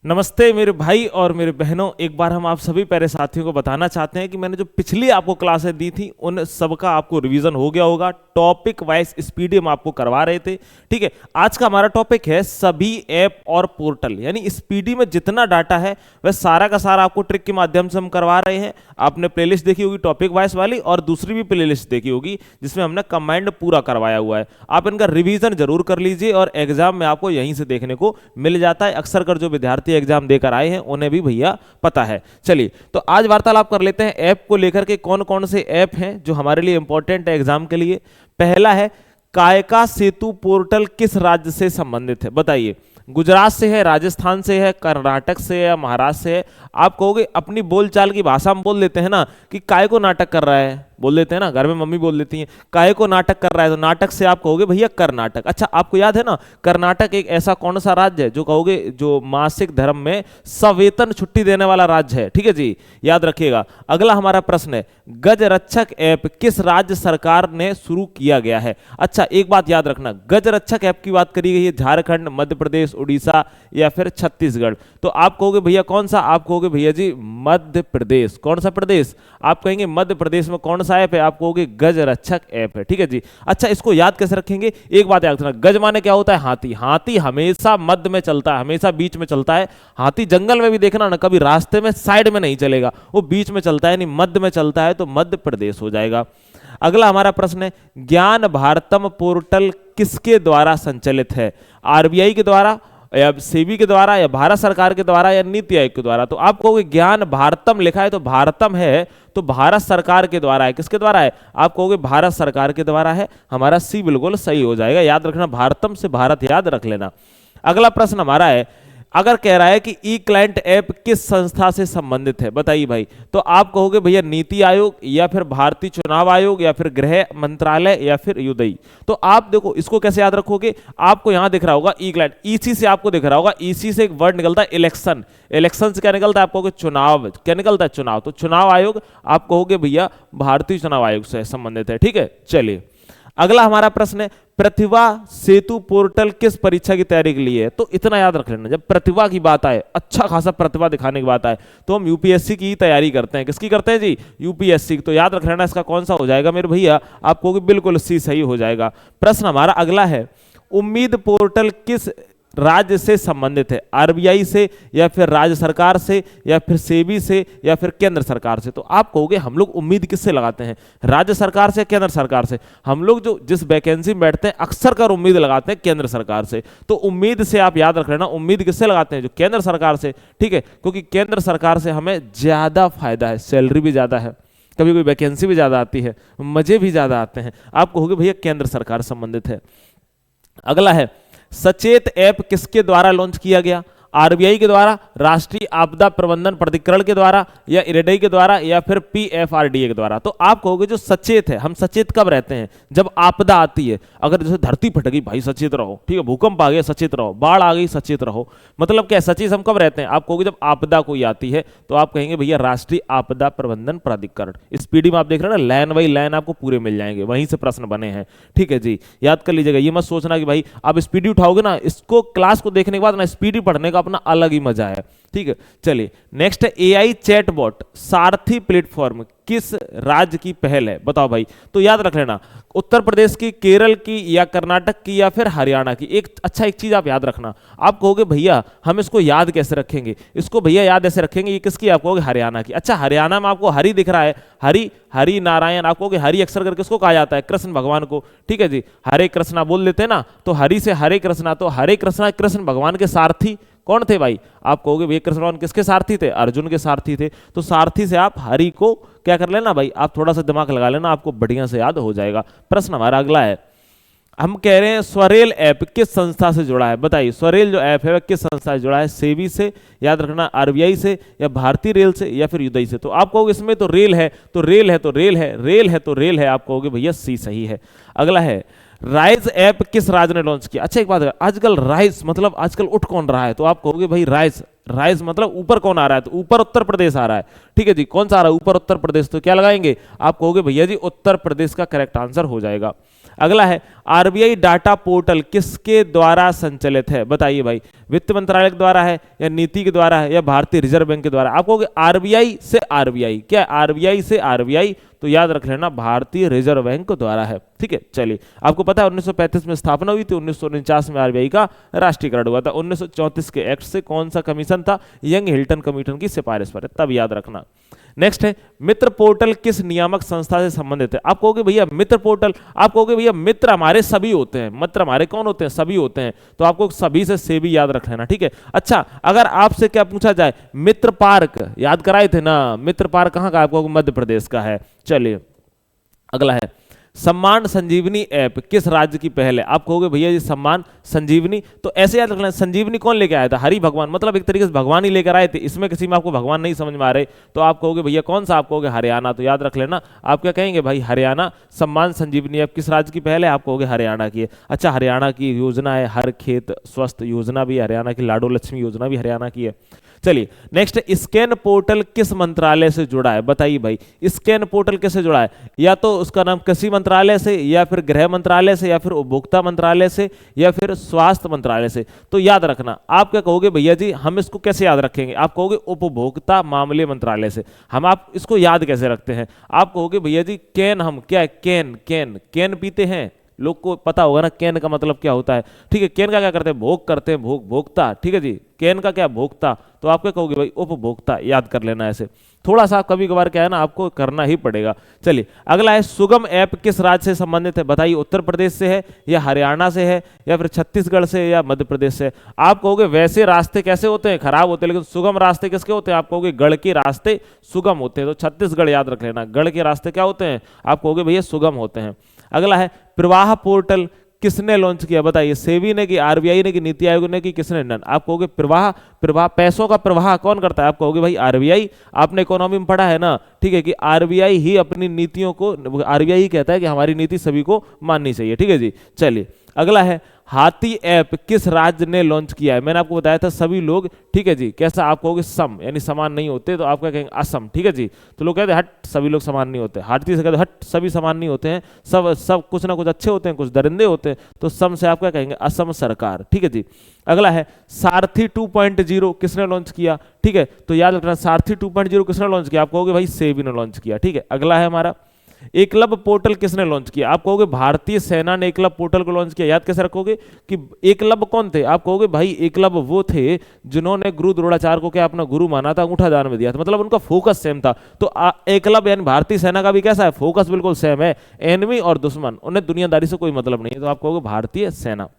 नमस्ते मेरे भाई और मेरे बहनों, एक बार हम आप सभी प्यारे साथियों को बताना चाहते हैं कि मैंने जो पिछली आपको क्लासें दी थी उन सबका आपको रिवीजन हो गया होगा। टॉपिक वाइज स्पीडी हम आपको करवा रहे थे। ठीक है, आज का हमारा टॉपिक है सभी ऐप और पोर्टल, यानी स्पीडी में जितना डाटा है वह सारा का सारा आपको ट्रिक के माध्यम से हम करवा रहे हैं। आपने प्लेलिस्ट देखी होगी टॉपिक वाइज वाली, और दूसरी भी प्लेलिस्ट देखी होगी जिसमें हमने कमांड पूरा करवाया हुआ है। आप इनका रिवीजन जरूर कर लीजिए और एग्जाम में आपको यहीं से देखने को मिल जाता है। अक्सर कर जो विद्यार्थी एग्जाम देकर आए हैं उन्हें भी भैया पता है। चलिए, तो आज वार्तालाप कर लेते हैं ऐप को लेकर के। कौन कौन से ऐप हैं जो हमारे लिए इंपॉर्टेंट है एग्जाम के लिए। पहला है कायका सेतु पोर्टल, किस राज्य से संबंधित है बताइए। गुजरात से है, राजस्थान से है, कर्नाटक से है या महाराष्ट्र से है। आप कहोगे अपनी बोलचाल की भाषा में बोल देते हैं ना कि काय को नाटक कर रहा है, बोल देते हैं ना, घर में मम्मी बोल देती हैं काय को नाटक कर रहा है, तो नाटक से आप कहोगे भैया कर्नाटक। अच्छा, आपको याद है ना कर्नाटक एक ऐसा कौन सा राज्य है जो कहोगे जो मासिक धर्म में सवेतन छुट्टी देने वाला राज्य है। ठीक है जी, याद रखिएगा। अगला हमारा प्रश्न है गज रक्षक ऐप किस राज्य सरकार ने शुरू किया गया है। अच्छा, एक बात याद रखना, गज रक्षक ऐप की बात करी गई है झारखंड, मध्य प्रदेश, उड़ीसा या फिर छत्तीसगढ़। तो आप कहोगे भैया कौन सा, आप कहोगे भैया जी मध्य प्रदेश। कौन सा प्रदेश, आप कहेंगे मध्य प्रदेश में कौन सा ऐप है, आप कहोगे गज रक्षक ऐप है। ठीक है जी। अच्छा, इसको याद कैसे रखेंगे, एक बात याद रखना, गज माने क्या होता है हाथी। हाथी हमेशा मध्य में चलता है, हमेशा बीच में चलता है। हाथी जंगल में भी देखना ना, कभी रास्ते में साइड में नहीं चलेगा, वो बीच में चलता है, यानी मध्य में चलता है, तो मध्य प्रदेश हो जाएगा। अगला हमारा प्रश्न है ज्ञान भारतम पोर्टल किसके द्वारा संचालित है। आरबीआई के द्वारा या सेबी के द्वारा या भारत सरकार के द्वारा या नीति आयोग के द्वारा। तो आप कहोगे ज्ञान भारतम लिखा है तो भारतम है तो भारत सरकार के द्वारा है। किसके द्वारा है, आप कहोगे भारत सरकार के द्वारा है। हमारा सी बिल्कुल सही हो जाएगा। याद रखना, भारतम से भारत याद रख लेना। अगला प्रश्न हमारा है, अगर कह रहा है कि ई क्लाइंट ऐप किस संस्था से संबंधित है बताइए भाई, तो आप कहोगे भैया नीति आयोग या फिर भारतीय चुनाव आयोग या फिर गृह मंत्रालय या फिर युदई। तो आप देखो इसको कैसे याद रखोगे, आपको यहां दिख रहा होगा ई क्लाइंट, ईसी से आपको दिख रहा होगा, ईसी से एक वर्ड निकलता है इलेक्शन। इलेक्शन से क्या निकलता है, आप कहोगे चुनाव। क्या निकलता है, चुनाव। तो चुनाव आयोग आप कहोगे भैया भारतीय चुनाव आयोग से संबंधित है। ठीक है, चलिए अगला हमारा प्रश्न है प्रतिभा सेतु पोर्टल किस परीक्षा की तैयारी के लिए है। तो इतना याद रख लेना, जब प्रतिभा की बात आए, अच्छा खासा प्रतिभा दिखाने की बात आए, तो हम यूपीएससी की तैयारी करते हैं। किसकी करते हैं जी, यूपीएससी। तो याद रख लेना इसका कौन सा हो जाएगा मेरे भैया, आपको बिल्कुल सी सही हो जाएगा। प्रश्न हमारा अगला है उम्मीद पोर्टल किस राज्य से संबंधित है। आरबीआई से या फिर राज्य सरकार से या फिर सेबी से या फिर केंद्र सरकार से। तो आप कहोगे हम लोग उम्मीद किससे लगाते हैं, राज्य सरकार से, केंद्र सरकार से। हम लोग जो जिस वैकेंसी में बैठते हैं अक्सर कर उम्मीद लगाते हैं केंद्र सरकार से। तो उम्मीद से आप याद रख लेना, उम्मीद किससे लगाते हैं, जो केंद्र सरकार से। ठीक है, क्योंकि केंद्र सरकार से हमें ज्यादा फायदा है, सैलरी भी ज्यादा है, कभी कोई वैकेंसी भी ज्यादा आती है, मजे भी ज्यादा आते हैं। आप कहोगे भैया केंद्र सरकार संबंधित है। अगला है सचेत ऐप किसके द्वारा लॉन्च किया गया। आरबीआई के द्वारा, राष्ट्रीय आपदा प्रबंधन प्राधिकरण के द्वारा या इरेडई के द्वारा या फिर पीएफआरडीए के द्वारा। तो आप कहोगे जो सचेत है, हम सचेत कब रहते हैं, जब आपदा आती है। अगर जैसे धरती फट गई भाई सचेत रहो, ठीक है, भूकंप आ गया सचेत रहो, बाढ़ आ गई सचेत रहो। मतलब क्या सचेत हम कब रहते हैं, आप कहोगे जब आपदा कोई आती है तो आप कहेंगे भैया राष्ट्रीय आपदा प्रबंधन प्राधिकरण। स्पीडी में आप देख रहे हैं ना, लाइन बाई लाइन आपको पूरे मिल जाएंगे, वहीं से प्रश्न बने हैं। ठीक है जी, याद कर लीजिएगा। ये मत सोचना कि भाई आप स्पीडी उठाओगे ना, इसको क्लास को देखने के बाद ना स्पीडी पढ़ने का अपना अलग ही मजा है। ठीक है, चलिए नेक्स्ट है एआई चैटबॉट सारथी प्लेटफॉर्म किस राज्य की पहल है बताओ भाई। तो याद रख लेना, उत्तर प्रदेश की, केरल की या कर्नाटक की या फिर हरियाणा की। एक चीज आप याद रखना, आप कहोगे भैया हम इसको याद कैसे रखेंगे, इसको भैया याद ऐसे रखेंगे, ये किसकी, आप कहोगे हरियाणा की। अच्छा, हरियाणा में आपको हरि दिख रहा है, हरि, हरि नारायण, आप कहोगे हरि अक्षर करके किसको कहा जाता है, कृष्ण भगवान को। ठीक है जी, हरे कृष्णा बोल देते हैं ना, तो हरि से हरे कृष्णा, तो हरे कृष्णा कृष्ण भगवान के सारथी कौन थे भाई, आप कहोगे भैया कृष्ण भगवान किसके सारथी थे, अर्जुन के सारथी थे। तो सारथी से आप हरि को क्या कर लेना भाई, आप थोड़ा सा दिमाग लगा लेना, आपको बढ़िया से याद हो जाएगा। प्रश्न हमारा अगला है, हम कह रहे हैं स्वरेल ऐप किस संस्था से जुड़ा है बताइए। स्वरेल जो ऐप है वह किस संस्था से जुड़ा है, सेबी से, याद रखना आरबीआई से या भारतीय रेल से या फिर युदई से। तो आप कहोगे इसमें तो रेल है, तो रेल है, तो रेल है, रेल है, तो रेल है, आप कहोगे भैया सी सही है। अगला है राइज ऐप किस राज्य ने लॉन्च किया। अच्छा, एक बात है, आजकल राइज मतलब आजकल उठ कौन रहा है, तो आप कहोगे भाई राइज, राइज मतलब ऊपर कौन आ रहा है, तो ऊपर उत्तर प्रदेश आ रहा है। ठीक है जी, कौन सा आ रहा है, ऊपर उत्तर प्रदेश। तो क्या लगाएंगे, आप कहोगे भैया जी उत्तर प्रदेश का करेक्ट आंसर हो जाएगा। अगला है आरबीआई डाटा पोर्टल किसके द्वारा संचालित है, बताइए भाई, वित्त मंत्रालय के द्वारा है या नीति के द्वारा है या भारतीय रिजर्व बैंक के द्वारा। आप कहोगे आरबीआई से आरबीआई, क्या आरबीआई से आरबीआई, तो याद रख लेना भारतीय रिजर्व बैंक के द्वारा है। ठीक है, चलिए आपको पता है 1935 में स्थापना हुई थी, 1949 में आरबीआई का राष्ट्रीयकरण हुआ था, 1934 के एक्ट से कौन सा कमीशन था, यंग हिल्टन कमीशन की सिफारिश पर है, तब याद रखना। नेक्स्ट है मित्र पोर्टल किस नियामक संस्था से संबंधित है। आप कहोगे भैया मित्र पोर्टल, आप कहोगे भैया मित्र हमारे सभी होते हैं, मित्र हमारे कौन होते हैं, सभी होते हैं, तो आपको सभी से भी याद रख लेना। ठीक है, अच्छा अगर आपसे क्या पूछा जाए, मित्र पार्क याद कराए थे ना, मित्र पार्क कहाँ का, आपको मध्य प्रदेश का है। चलिए अगला है सम्मान संजीवनी ऐप किस राज्य की पहल है। आप कहोगे भैया जी सम्मान संजीवनी, तो ऐसे याद रखना संजीवनी कौन लेके आया था, हरि भगवान, मतलब एक तरीके से भगवान ही लेकर आए थे, इसमें किसी में आपको भगवान नहीं समझ में आ रहे तो आप कहोगे भैया कौन सा, आप कहोगे हरियाणा, तो याद रख लेना आप क्या कहेंगे भाई हरियाणा। सम्मान संजीवनी ऐप किस राज्य की पहल है, आप कहोगे हरियाणा की है। अच्छा हरियाणा की योजना है हर खेत स्वस्थ योजना भी हरियाणा की, लाडो लक्ष्मी योजना भी हरियाणा की है। चलिए नेक्स्ट, स्कैन पोर्टल किस मंत्रालय से जुड़ा है, बताइए भाई स्कैन पोर्टल किससे जुड़ा है, या तो उसका नाम कृषि मंत्रालय से या फिर गृह मंत्रालय से या फिर उपभोक्ता मंत्रालय से या फिर स्वास्थ्य मंत्रालय से। तो याद रखना आप क्या कहोगे भैया जी, हम इसको कैसे याद रखेंगे, आप कहोगे उपभोक्ता मामले मंत्रालय से। हम आप इसको याद कैसे रखते हैं, आप कहोगे भैया जी कैन, हम क्या है कैन, कैन कैन पीते हैं, लोग को पता होगा ना कैन का मतलब क्या होता है। ठीक है, कैन का क्या करते हैं, भोग करते हैं, भोग भोक्ता। ठीक है जी, कैन का क्या भोक्ता, तो आप क्या कहोगे भाई उपभोक्ता, याद कर लेना ऐसे, थोड़ा सा कभी कभार क्या है ना आपको करना ही पड़ेगा। चलिए अगला है सुगम ऐप किस राज्य से संबंधित है, बताइए उत्तर प्रदेश से है या हरियाणा से है या फिर छत्तीसगढ़ से या मध्य प्रदेश से। आप कहोगे वैसे रास्ते कैसे होते हैं, खराब होते हैं, लेकिन सुगम रास्ते किसके होते हैं, आप कहोगे गढ़ के रास्ते सुगम होते हैं, तो छत्तीसगढ़ याद रख लेना, गढ़ के रास्ते क्या होते हैं, आप कहोगे भैया सुगम होते हैं। अगला है प्रवाह पोर्टल किसने लॉन्च किया, बताइए सेबी ने कि आरबीआई ने कि नीति आयोग ने कि किसने, नन। आप कहोगे प्रवाह, प्रवाह पैसों का प्रवाह कौन करता है, आप कहोगे भाई आरबीआई। आपने इकोनॉमी में पढ़ा है ना, ठीक है, कि आरबीआई ही अपनी नीतियों को, आरबीआई ही कहता है कि हमारी नीति सभी को माननी चाहिए। ठीक है जी, चलिए अगला है हाथी ऐप किस राज्य ने लॉन्च किया है, मैंने आपको बताया था सभी लोग, ठीक है जी, कैसा, आप कहोगे सम यानी समान नहीं होते, तो आप क्या कहेंगे असम। ठीक है जी, तो लोग कहते हैं हट सभी लोग समान नहीं होते, हाथी से कहते हैं हट सभी समान नहीं होते हैं, सब कुछ ना कुछ अच्छे होते हैं, कुछ दरिंदे होते हैं, तो सम से आप क्या कहेंगे असम सरकार। ठीक है जी, अगला है सारथी 2.0 किसने लॉन्च किया, ठीक है, तो याद रखना सारथी 2.0 किसने लॉन्च किया, आप कहोगे भाई सेबी ने लॉन्च किया। ठीक है, अगला है हमारा एकलव्य पोर्टल किसने लॉन्च किया, आप कहोगे भारतीय सेना ने एकलव्य पोर्टल को लॉन्च किया। याद कैसे रखोगे कि एकलव्य कौन थे, आप कहोगे भाई एकलव्य वो थे जिन्होंने गुरु द्रोणाचार्य को क्या अपना गुरु माना था, अंगूठा दान में दिया था, मतलब उनका फोकस सेम था। तो एकलव्य यानी भारतीय सेना का भी कैसा है, फोकस बिल्कुल सेम है, एनिमी और दुश्मन, उन्हें दुनियादारी से कोई मतलब नहीं है, तो आप कहोगे भारतीय सेना।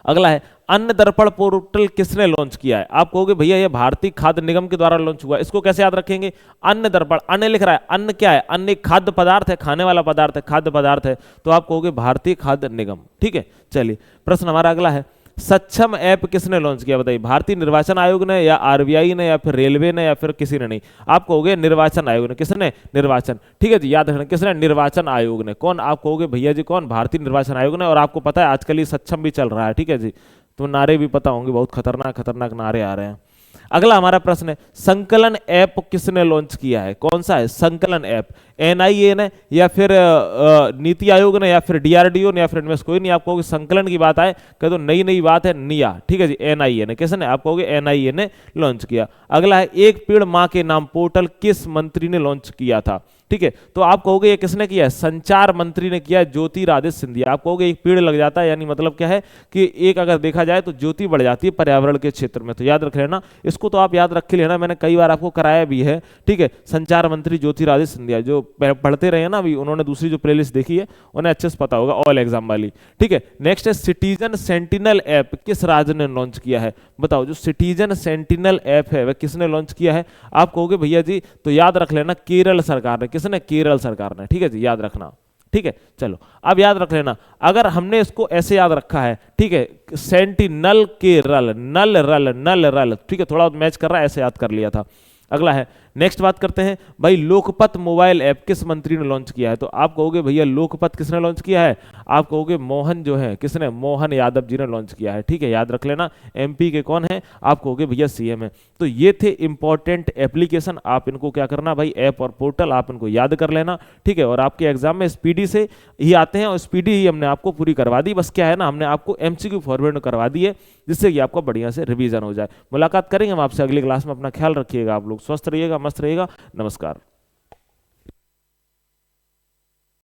अगला है अन्न दर्पण पोर्टल किसने लॉन्च किया है, आप कहोगे भैया ये भारतीय खाद्य निगम के द्वारा लॉन्च हुआ है। इसको कैसे याद रखेंगे, अन्न दर्पण, अन्न लिख रहा है, अन्न क्या है, अन्न एक खाद्य पदार्थ है, खाने वाला पदार्थ है, खाद्य पदार्थ है, तो आप कहोगे भारतीय खाद्य निगम। ठीक है, चलिए प्रश्न हमारा अगला है सक्षम ऐप किसने लॉन्च किया, बताइए भारतीय निर्वाचन आयोग ने या आरबीआई ने या फिर रेलवे ने या फिर किसी ने नहीं, आप कहोगे निर्वाचन आयोग ने। किसने, निर्वाचन। ठीक है जी, याद रखना किसने, निर्वाचन आयोग ने। कौन, आप कहोगे भैया जी कौन, भारतीय निर्वाचन आयोग ने। और आपको पता है आजकल ये सक्षम भी चल रहा है। ठीक है जी, तो नारे भी पता होंगे, बहुत खतरनाक खतरनाक नारे आ रहे हैं। अगला हमारा प्रश्न है संकलन ऐप किसने लॉन्च किया है, कौन सा है संकलन ऐप, एनआईए ने या फिर नीति आयोग ने या फिर डीआरडीओ ने या फिर इनमें कोई नहीं। आप कहोगे संकलन की बात आए कह तो नई नई बात है निया। ठीक है जी, एनआईए ने। किसने, आप कहोगे एनआईए ने लॉन्च किया। अगला है एक पेड़ मां के नाम पोर्टल किस मंत्री ने लॉन्च किया था, ठीक है, तो आप कहोगे ये किसने किया है, संचार मंत्री ने किया है, ज्योतिरादित्य सिंधिया। आप कहोगे एक पेड़ लग जाता है, यानी मतलब क्या है कि एक अगर देखा जाए तो ज्योति बढ़ जाती है पर्यावरण के क्षेत्र में, तो याद रख लेना इसको, तो आप याद रख के लेना, मैंने कई बार आपको कराया भी है। ठीक है, संचार मंत्री ज्योतिरादित्य सिंधिया, जो पढ़ते रहे ना अभी, उन्होंने दूसरी जो प्लेलिस्ट देखी है उन्हें अच्छे से पता होगा, ऑल एग्जाम वाली। ठीक है, नेक्स्ट है सिटीजन सेंटिनल ऐप किस राज्य ने लॉन्च किया है, बताओ जो सिटीजन सेंटिनल ऐप है वह किसने लॉन्च किया है, आप कहोगे भैया जी तो याद रख लेना केरल सरकार ने। किसने, केरल सरकार ने। ठीक है जी, याद रखना। ठीक है, चलो अब याद रख लेना, अगर हमने इसको ऐसे याद रखा है, ठीक है, सेंटिनल केरल, नल रल नल रल, ठीक है, थोड़ा मैच कर रहा है, ऐसे याद कर लिया था। अगला है, नेक्स्ट बात करते हैं भाई, लोकपथ मोबाइल ऐप किस मंत्री ने लॉन्च किया है? तो आप कहोगे भैया लोकपथ किसने लॉन्च किया है? आप कहोगे मोहन जो है, किसने? मोहन यादव जी ने लॉन्च किया है। ठीक है, याद रख लेना। एमपी के कौन है? आप कहोगे भैया सीएम है। तो ये थे इंपॉर्टेंट एप्लीकेशन, आप इनको क्या करना भाई, ऐप और पोर्टल आप इनको याद कर लेना। ठीक है, और आपके एग्जाम में स्पीडी से ही आते हैं और स्पीडी ही हमने आपको पूरी करवा दी। बस क्या है ना, हमने आपको एमसीक्यू फॉरवर्ड करवा दी है, जिससे कि आपका बढ़िया से रिवीजन हो जाए। मुलाकात करेंगे हम आपसे अगली क्लास में। अपना ख्याल रखिएगा, आप लोग स्वस्थ रहिएगा, मस्त रहिएगा। नमस्कार।